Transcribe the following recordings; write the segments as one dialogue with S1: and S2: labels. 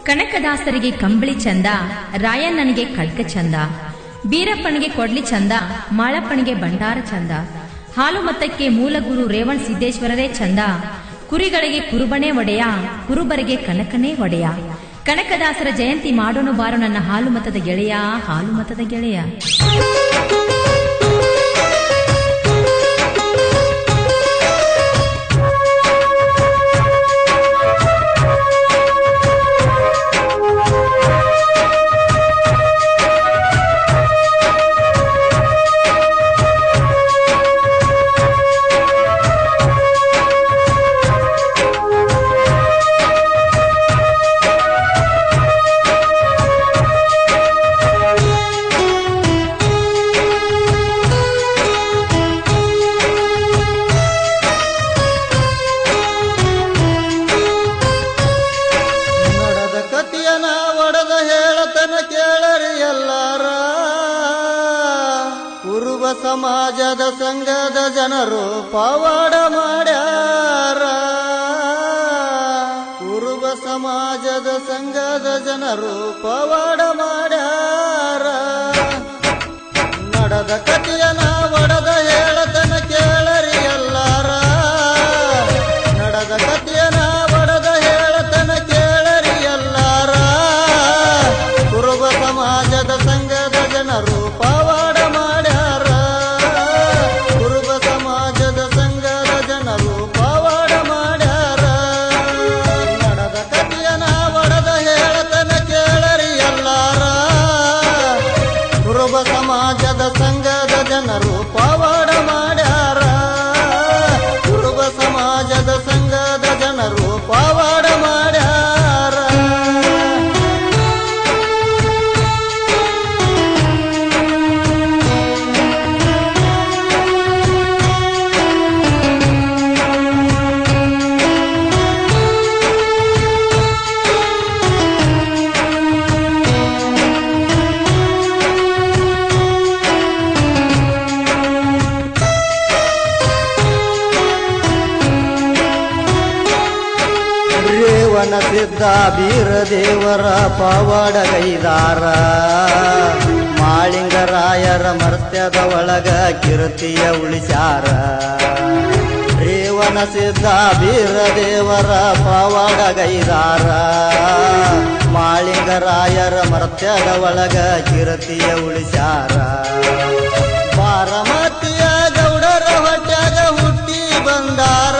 S1: ಕನಕದಾಸರಿಗೆ ಕಂಬಳಿ ಚಂದ, ರಾಯಣ್ಣನಿಗೆ ಕಳ್ಕ ಚಂದ, ಬೀರಪ್ಪನಿಗೆ ಕೊಡ್ಲಿ ಚಂದ, ಮಾಳಪ್ಪನಿಗೆ ಭಂಡಾರ ಚಂದ, ಹಾಲು ಮತಕ್ಕೆ ಮೂಲಗುರು ರೇವಣ ಸಿದ್ದೇಶ್ವರರೇ ಚಂದ, ಕುರಿಗಳಿಗೆ ಕುರುಬನೇ ಒಡೆಯ, ಕುರುಬರಿಗೆ ಕನಕನೇ ಒಡೆಯ. ಕನಕದಾಸರ ಜಯಂತಿ ಮಾಡೋನು ಬಾರೋ ನನ್ನ ಹಾಲು ಮತದ ಗೆಳೆಯ, ಹಾಲು ಮತದ ಗೆಳೆಯ.
S2: ಸಮಾಜದ ಸಂಘದ ಜನರು ಪವಾಡ ಮಾಡ್ಯಾರ, ಕುರುಬ ಸಮಾಜದ ಸಂಘದ ಜನರು ಪವಾಡ ಮಾಡ್ಯಾರ. ನಡೆದ ಕಥೆಯನ ಒಡೆದ ಹೇಳತನ ಕೇಳರಿ ಎಲ್ಲಾರ, ನಡೆದ ಕಥೆಯನ ಒಡೆದ ಹೇಳತನ ಕೇಳರಿ ಎಲ್ಲಾರ. ಕುರುಬ ಸಮಾಜದ ಸಂಘದ ಜನರು ಪವಾಡ ಮಾಡ್ಯಾರ, ಕುರುಬ ಸಮಾಜದ ಸಂಘದ ಜನರು ಪವಾಡ ಮಾಡ್ಯಾರ. ನಡೆದ ಕಥೆಯನ ಒಡೆದ ಹೇಳತನ ಕೇಳರಿ ಎಲ್ಲಾರ, ಕುರುಬ ಸಮಾಜದ ಸಂಘದ ಜನರು ಪವಾಡ ಮಾಡ್ಯಾರ, ಕುರುಬ ಸಮಾಜದ ಸಂಘದ ಜನರು ಪವಾಡ ಮಾಡ್ಯಾರ. ರೇವಣ ಸಿದ್ಧ ಬೀರದೇವರ ಪವಾಡಗೈದಾರ, ಮಾಳಿಂಗರಾಯರ ಮರ್ತ್ಯದ ಒಳಗ ಕೀರ್ತಿಯ ಉಳಿಸ್ಯಾರ. ರೇವಣ ಸಿದ್ಧ ಬೀರದೇವರ ಪವಾಡಗೈದಾರ, ಮಾಳಿಂಗರಾಯರ ಮರ್ತ್ಯದ ಒಳಗ ಕೀರ್ತಿಯ ಉಳಿಸ್ಯಾರ. ಬಾರಮತಿಯ ಗೌಡರ ಹೊಟ್ಯಾಗ ಹುಟ್ಟಿ ಬಂದಾರ,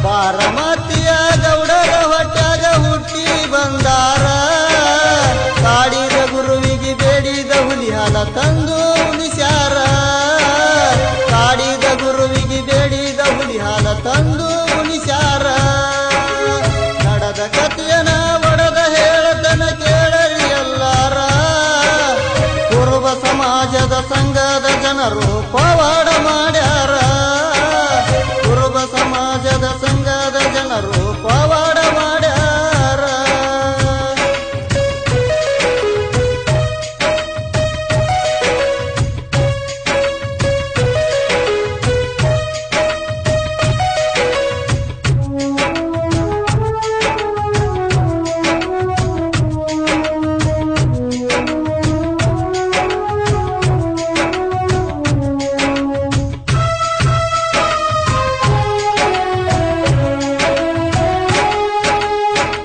S2: ಬಾರಮತಿಯ ಗೌಡರ ಹೊಟ್ಯಾಗ ಹುಟ್ಟಿ ಬಂದಾರ. ಕಾಡಿದ ಗುರುವಿಗೆ ಬೇಡಿದ ಹುಲಿ ಹಾಲ ತಂದು ಉಳಿಸ್ಯಾರ, ಕಾಡಿದ ಗುರುವಿಗೆ ಬೇಡಿದ ಹುಲಿ ಹಾಲ ತಂದು ಉಳಿಸ್ಯಾರ. ನಡೆದ ಕಥೆಯನ ಒಡೆದ ಹೇಳತನ ಕೇಳರಿ ಎಲ್ಲಾರ, ಕುರುಬ ಸಮಾಜದ ಸಂಘದ ಜನರು ಪವಾಡ ಮಾಡ್ಯಾರ, ಕುರುಬ ಸಮಾಜದ ಸಂಘದ ಜನರು ಪವಾಡ ಮಾಡ್ಯಾರ.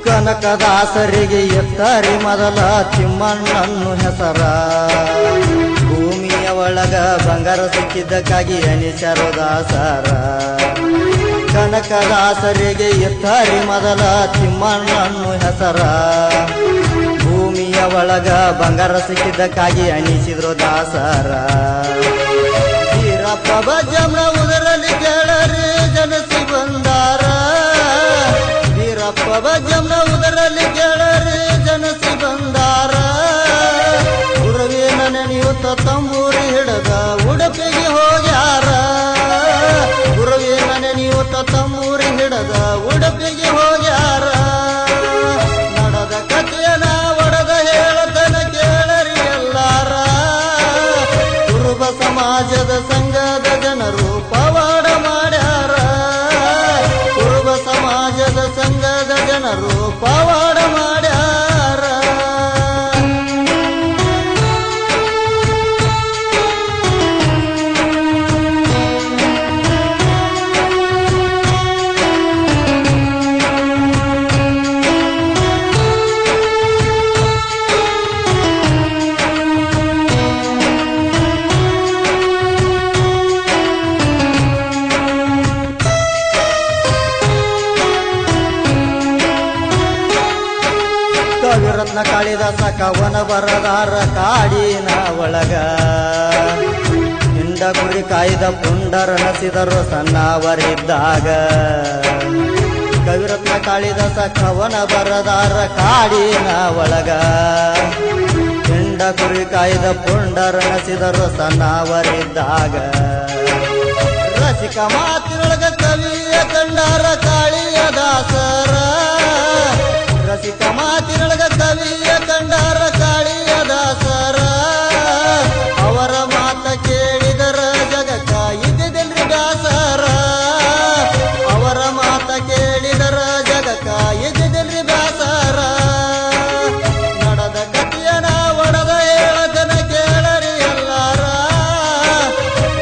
S2: ಕನಕದಾಸರಿಗೆ ಎತ್ತರಿ ಮೊದಲ ತಿಮ್ಮಣ್ಣನ್ನು ಹೆಸರ, ಭೂಮಿಯ ಒಳಗ ಬಂಗಾರ ಸಿಕ್ಕಿದ್ದಕ್ಕಾಗಿ ಅನಿಸರು ದಾಸರ. ಕನಕದಾಸರಿಗೆ ಎತ್ತರಿ ಮೊದಲ ತಿಮ್ಮಣ್ಣನ್ನು ಹೆಸರ, ಭೂಮಿಯ ಒಳಗ ಬಂಗಾರ ಸಿಕ್ಕಿದ್ದಕ್ಕಾಗಿ ಅನಿಸಿದ್ರು ದಾಸರ. ವೀರಪ್ಪ ಬಜ್ಜಮ್ಮ ಉದರಲಿ ಕೇಳರಿ ಜನಸಿ ಬಂದಾರ, ವೀರಪ್ಪ ಬಜ್ಜಮ್ಮ ಉದರಲಿ ಕೇಳರಿ ಜನಸಿ ಬಂದಾರ. ಗುರುವಿನ ನೆನೆಯುತ್ತ ತಂಬೂರಿ ಹಿಡದ ಉಡುಪಿಗೆ ಹೋಗ್ಯಾರ, ಗುರುವಿನ ನೆನೆಯುತ್ತ ತಂಬೂರಿ ಹಿಡದ ಉಡುಪಿಗೆ ಹೋಗ್ಯಾರ. ನಡೆದ ಕಥೆಯನ ಒಡೆದ ಹೇಳತನ ಕೇಳರಿ ಎಲ್ಲಾರ, ಕುರುಬ ಸಮಾಜದ ಸಂಘದ ಜನರು ಪವಾಡ ಮಾಡ್ಯಾರ, ಕುರುಬ ಸಮಾಜದ ಸಂಘದ ಜನರು ಪವಾಡ ಕವಿರತ್ನ ಕಾಳಿದಾಸ ಕವನ ಬರದಾರ ಕಾಡಿನ ಒಳಗ ಹಿಂಡ ಗುರಿ ಕಾಯ್ದ ಪುಂಡರನಸಿದರು ಸಣ್ಣವರಿದ್ದಾಗ ಕವಿರತ್ನ ಕಾಳಿದಾಸ ಕವನ ಬರದಾರ ಕಾಡಿನ ಒಳಗ ಹಿಂಡ ಗುರಿ ಕಾಯ್ದ ಪುಂಡರನಸಿದರು ಸಣ್ಣವರಿದ್ದಾಗ ರಸಿಕ ಮಾತಿನೊಳಗ ಕವಿಯ ಕಂಡಾರ ಕಾಳಿಯ ದಾಸರ ರಸಿಕ ಮಾತಿನೊಳಗ ಕವಿಯ ಕಂಡಾರ ಕಾಳಿಯ ದಾಸರ ಅವರ ಮಾತ ಕೇಳಿದರ ಜಗಕ್ಕ ಇದ್ದಿಲ್ರಿ ದಾಸರ ಅವರ ಮಾತ ಕೇಳಿದರ ಜಗಕ್ಕ ಇದ್ದಿಲ್ರಿ ದಾಸರ ನಡೆದ ಕಥೆಯನ ಒಡದ ಹೇಳದನ ಕೇಳರಿ ಎಲ್ಲಾರ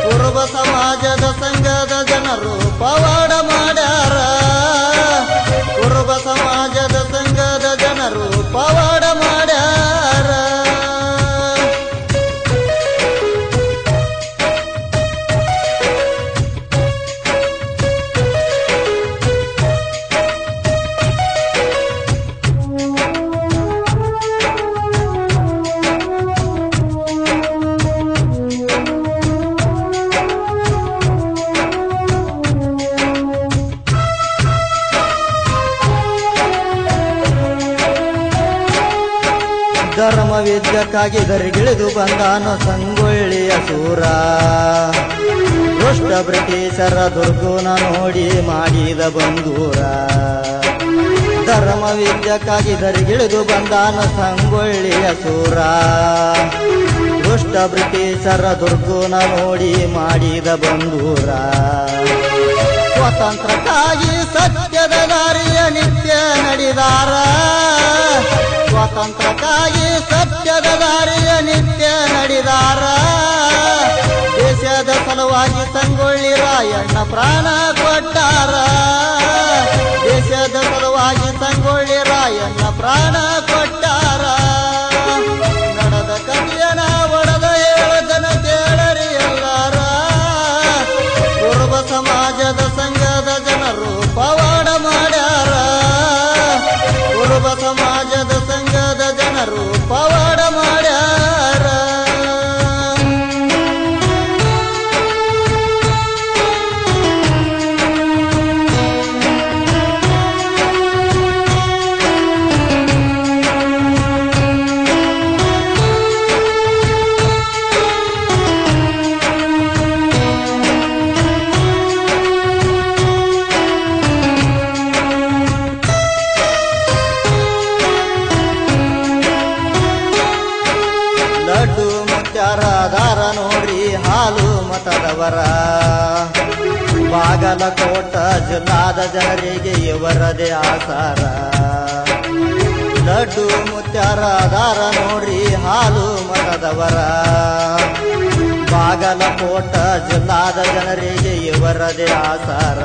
S2: ಕುರುಬ ಸಮಾಜದ ಸಂಘದ ಜನರು ಪವಾಡ ಮಾಡ್ಯಾರ ಕುರುಬ ಸಮಾಜದ ಸಂಘದ ಜನರು ಪವಾಡ ಮಾಡ್ಯಾರ ಧರ್ಮ ವಿದ್ಯಕ್ಕಾಗಿ ದರಿಗಿಳಿದು ಬಂದಾನು ಸಂಗೊಳ್ಳಿಯ ಸೂರ ದುಷ್ಟ ಬ್ರಿಟಿಷರ ದುರ್ಗುಣ ನೋಡಿ ಮಾಡಿದ ಬಂದೂರ ಧರ್ಮ ವಿದ್ಯಕ್ಕಾಗಿ ದರಿಗಿಳಿದು ಬಂದಾನು ಸಂಗೊಳ್ಳಿಯ ಸೂರ ದುಷ್ಟ ಬ್ರಿಟಿಷರ ದುರ್ಗುಣ ನೋಡಿ ಮಾಡಿದ ಬಂದೂರ ಸ್ವಾತಂತ್ರ್ಯಕ್ಕಾಗಿ ಸತ್ಯದ ದಾರಿಯ ನಿತ್ಯ ನಡೆದಾರ ಸ್ವಾತಂತ್ರ್ಯಕ್ಕಾಗಿ ಸತ್ಯದ ದಾರಿಯ ನಿತ್ಯ ನಡೆದಾರ ದೇಶದ ಸಲುವಾಗಿ ಸಂಗೊಳ್ಳಿ ರಾಯಣ್ಣ ಪ್ರಾಣ ಕೊಟ್ಟಾರ ದೇಶದ ಸಲುವಾಗಿ ಸಂಗೊಳ್ಳಿ ರಾಯಣ್ಣ ಪ್ರಾಣ ಕೊಟ್ಟಾರ ನಡೆದ ಕಥೆಯನ ಒಡೆದ ಹೇಳದನ ಕೇಳರಿ ಎಲ್ಲಾರ ಕುರುಬ ಸಮಾಜದ ಸಂಘದ ಜನರು ಪವಾಡ ಮಾಡ್ಯಾರ ಕುರುಬ ಸಮಾಜದ ಸಂಘದ ಜನರು ಪವಾಡ ಮಾಡ್ಯಾರ ಲಡ್ಡು ಮುತ್ಯಾರದಾರ ನೋಡ್ರಿ ಹಾಲು ಮತದವರ ಬಾಗಲಕೋಟ ಜಿಲ್ಲಾದ ಜನರಿಗೆ ಇವರದೇ ಆಸಾರ ಲಡ್ಡು ಮುತ್ಯಾರದಾರ ನೋಡ್ರಿ ಹಾಲು ಮತದವರ ಬಾಗಲಕೋಟ ಜಿಲ್ಲಾದ ಜನರಿಗೆ ಇವರದೇ ಆಸಾರ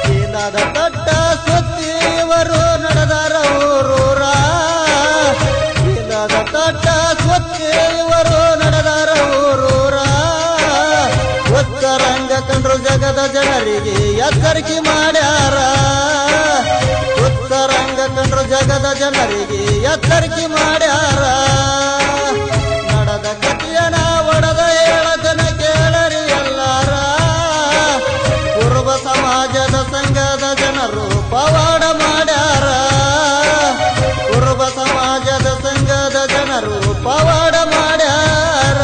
S2: ಚೀಲದ ತಟ್ಟ ಸುತ್ತಿ ಇವರು ನಡೆದಾರ ಊರೂರ ಚೀಲದ ತಟ್ಟ ಸುತ್ತಿ ಇವರು ನಡೆದಾರ ಊರೂರ ಉತ್ತರಂಗ ಕಂಡ್ರು ಜಗದ ಜನರಿಗೆ ಎಚ್ಚರಿಕೆ ಮಾಡ್ಯಾರ ಉತ್ತರಂಗ ಕಂಡ್ರು ಜಗದ ಜನರಿಗೆ ಎಚ್ಚರಿಕೆ ಮಾಡ್ಯಾರ ನಡೆದ ಕಥೆಯನ ಒಡೆದ ಹೇಳದನ ಕೇಳರಿ ಎಲ್ಲಾರ ಕುರುಬ ಸಮಾಜದ ಸಂಘದ ಜನರು ಪವಾಡ ಮಾಡ್ಯಾರ ಕುರುಬ ಸಮಾಜದ ಸಂಘದ ಜನರು ಪವಾಡ ಮಾಡ್ಯಾರ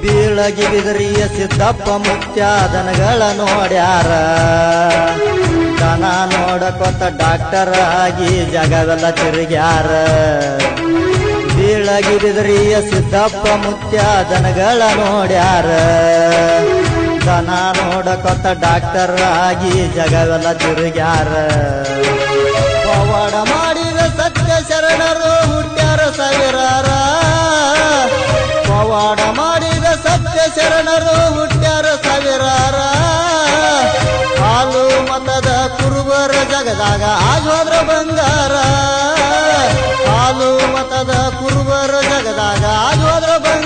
S2: ಬೀಳಗಿ ಬಿದರಿಯ ಸಿದ್ದಪ್ಪ ಮುತ್ಯ ದನಗಳ ನೋಡ್ಯಾರ ದನ ನೋಡಕೊತ್ತ ಡಾಕ್ಟರ್ ಆಗಿ ಜಗವೆಲ್ಲ ತಿರುಗ್ಯಾರ ಬೀಳಗಿ ಬಿದರಿಯ ಸಿದ್ದಪ್ಪ ಮುತ್ಯ ದನಗಳ ನೋಡ್ಯಾರ ದನ ನೋಡಕೊತ್ತ ಡಾಕ್ಟರ್ ಆಗಿ ಜಗವೆಲ್ಲ ತಿರುಗ್ಯಾರ ಪವಾಡ ಮಾಡಿದ ಸತ್ಯ ಶರಣರು ಹುಟ್ಟ್ಯಾರ ಸಾವಿರಾರ ಪವಾಡ ಮಾಡಿದ ಸತ್ಯ ಶರಣರು ಹುಟ್ಟ್ಯಾರ ಸಾವಿರಾರ ಹಾಲು ಮತದ ಕುರುಬರ ಜಗದಾಗ ಆಗೋದ್ರ ಬಂಗಾರ ಹಾಲು ಮತದ ಕುರುಬರ ಜಗದಾಗ ಆಗೋದ್ರ ಬಂಗಾರ